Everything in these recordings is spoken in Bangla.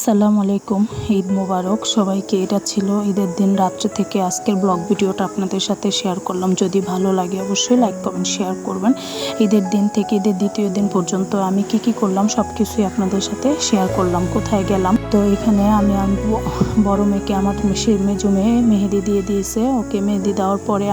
আসসালামু আলাইকুম, ঈদ মোবারক সবাইকে। এটা ছিল ঈদের দিন রাত্রে থেকে আজকের ব্লগ ভিডিওটা আপনাদের সাথে শেয়ার করলাম। যদি ভালো লাগে অবশ্যই লাইক কমেন্ট শেয়ার করবেন। ঈদের দিন থেকে ঈদের দ্বিতীয় দিন পর্যন্ত আমি কি করলাম সব কিছুই আপনাদের সাথে শেয়ার করলাম। কোথায় গেলাম, তো এখানে আমি বড় মেয়েকে আমার মেজো মেয়ে মেহেদি দিয়ে দিয়েছে। ওকে মেহেদি দেওয়ার পরে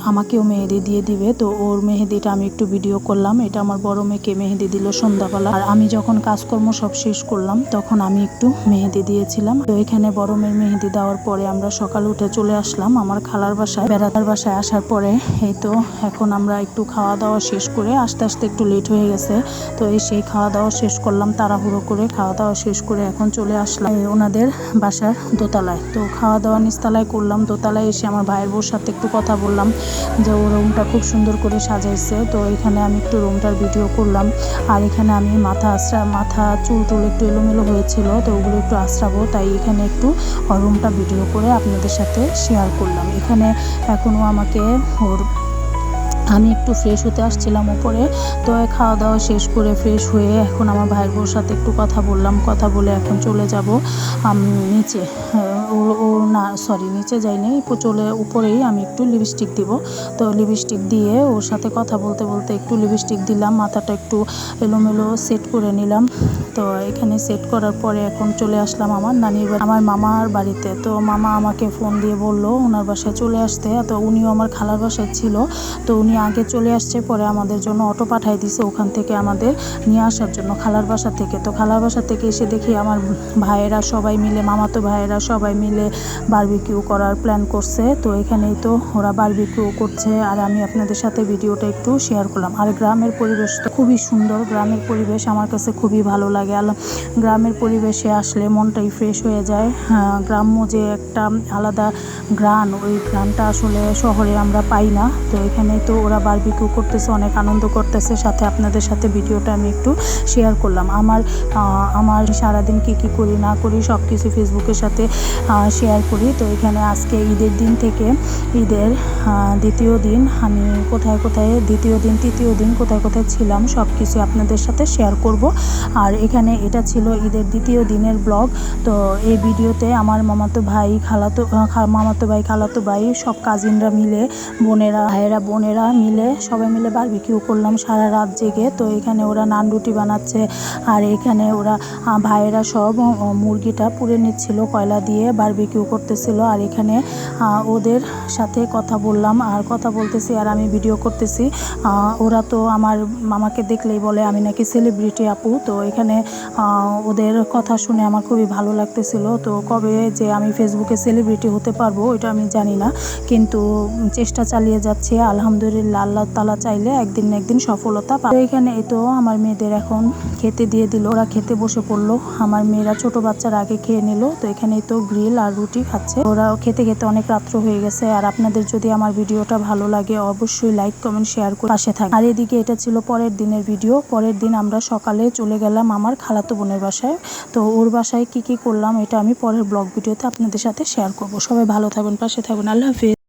আমাকেও মেহেদি দিয়ে দিবে, তো ওর মেহেদিটা আমি একটু ভিডিও করলাম। এটা আমার বড় মেয়েকে মেহেদি দিল সন্ধ্যাবেলা। আর আমি যখন কাজকর্ম সব শেষ করলাম তখন আমি একটু মেহেদি দিয়েছিলাম। তো এখানে বড় মেয়ের মেহেদি দেওয়ার পরে আমরা সকালে উঠে চলে আসলাম আমার খালার বাসায়। বেড়াদার বাসায় আসার পরে এই তো এখন আমরা একটু খাওয়া দাওয়া শেষ করে আস্তে আস্তে একটু লেট হয়ে গেছে, তো সেই খাওয়া দাওয়া শেষ করলাম তাড়াহুড়ো করে। খাওয়া দাওয়া শেষ করে এখন চলে আসলাম ওনাদের বাসার দোতলায়। তো খাওয়া দাওয়া নিচতলায় করলাম। দোতলায় এসে আমার ভাইয়ের বউর সাথে একটু কথা বললাম যে ও রুমটা খুব সুন্দর করে সাজাইছে। তো এখানে আমি একটু রুমটার ভিডিও করলাম। আর এখানে আমি মাথা চুল একটু এলোমেলো হয়েছিল, তো ওগুলো একটু আশ্রাবো, তাই এখানে একটু রুমটা ভিডিও করে আপনাদের সাথে শেয়ার করলাম। এখানে এখনও আমি একটু ফ্রেশ হতে আসছিলাম উপরে। তো খাওয়া দাওয়া শেষ করে ফ্রেশ হয়ে এখন আমার ভাইয়ের বউর সাথে একটু কথা বললাম। কথা বলে এখন চলে যাব নিচে। নিচে যাইনি, উপরেই আমি একটু লিপস্টিক দিব। তো লিপস্টিক দিয়ে ওর সাথে কথা বলতে বলতে একটু লিপস্টিক দিলাম, মাথাটা একটু এলোমেলো সেট করে নিলাম। তো এখানে সেট করার পরে এখন চলে আসলাম আমার মামার বাড়িতে। তো মামা আমাকে ফোন দিয়ে বলল ওনার বাসায় চলে আসতে। তো উনিও আমার খালার বাসায় ছিল, তো উনি আগে চলে আসছে, পরে আমাদের জন্য অটো পাঠাই দিছে ওখান থেকে আমাদের নিয়ে আসার জন্য খালার বাসা থেকে। তো খালার বাসা থেকে এসে দেখি আমার ভাইয়েরা সবাই মিলে, মামাতো ভাইয়েরা সবাই মিলে বারবিকিউ করার প্ল্যান করছে। তো এখানেই তো ওরা বারবিকিউ করছে আর আমি আপনাদের সাথে ভিডিওটা একটু শেয়ার করলাম। আর গ্রামের পরিবেশ তো খুবই সুন্দর। গ্রামের পরিবেশ আমার কাছে খুবই ভালো লাগে। গ্রামের পরিবেশে আসলে মনটাই ফ্রেশ হয়ে যায়। গ্রাম্য যে একটা আলাদা ঘ্রাণ, ওই ঘ্রাণটা আসলে শহরে আমরা পাই না। তো এখানে তো ওরা বারবিকিউ করতেছে, অনেক আনন্দ করতেছে। সাথে আপনাদের সাথে ভিডিওটা আমি একটু শেয়ার করলাম। আমার সারাদিন কি করি না করি সব কিছু ফেসবুকের সাথে শেয়ার করি। তো এখানে আজকে ঈদের দিন থেকে ঈদের দ্বিতীয় দিন আমি দ্বিতীয় দিন তৃতীয় দিন কোথায় ছিলাম সব কিছু আপনাদের সাথে শেয়ার করব। আর এখানে এটা ছিল ঈদের দ্বিতীয় দিনের ব্লগ। তো এই ভিডিওতে আমার মামাতো ভাই খালাতো ভাই সব কাজিনরা মিলে, ভাইয়েরা বোনেরা মিলে সবাই মিলে বারবিকিউ করলাম সারা রাত জেগে। তো এখানে ওরা নান রুটি বানাচ্ছে আর এখানে ওরা ভাইয়েরা সব মুরগিটা পুড়ে নিচ্ছিল, কয়লা দিয়ে বারবিকিউ করতেছিল। আর এখানে ওদের সাথে কথা বললাম আর কথা বলতেছি আর আমি ভিডিও করতেছি। ওরা তো আমার মামাকে দেখলেই বলে আমি নাকি সেলিব্রিটি আপু। তো এখানে ওদের কথা শুনে আমার খুবই ভালো লাগতেছিল। তো কবে যে আমি ফেসবুকে সেলিব্রিটি হতে পারবো এটা আমি জানি না, কিন্তু চেষ্টা চালিয়ে যাচ্ছি। আলহামদুলিল্লাহ, আল্লাহ তাআলা চাইলে একদিন না একদিন সফলতা পাবো। এখানে এই তো আমার মেয়েদের এখন খেতে দিয়ে দিল, ওরা খেতে বসে পড়লো। আমার মেয়েরা ছোট বাচ্চার আগে খেয়ে নিল। তো এখানে তো গ্রিল আর রুটি খাচ্ছে। ওরা খেতে অনেক রাত্র হয়ে গেছে। আর আপনাদের যদি আমার ভিডিওটা ভালো লাগে অবশ্যই লাইক কমেন্ট শেয়ার করে পাশে থাকবেন। আর এদিকে এটা ছিল পরের দিনের ভিডিও। পরের দিন আমরা সকালে চলে গেলাম আমার খালাতো বোনের বাসায়। তো ওর বাসায় কি করলাম এটা আমি পরের ব্লগ ভিডিওতে আপনাদের সাথে শেয়ার করব। সবাই ভালো থাকবেন, পাশে থাকবেন। আল্লাহ হাফেজ।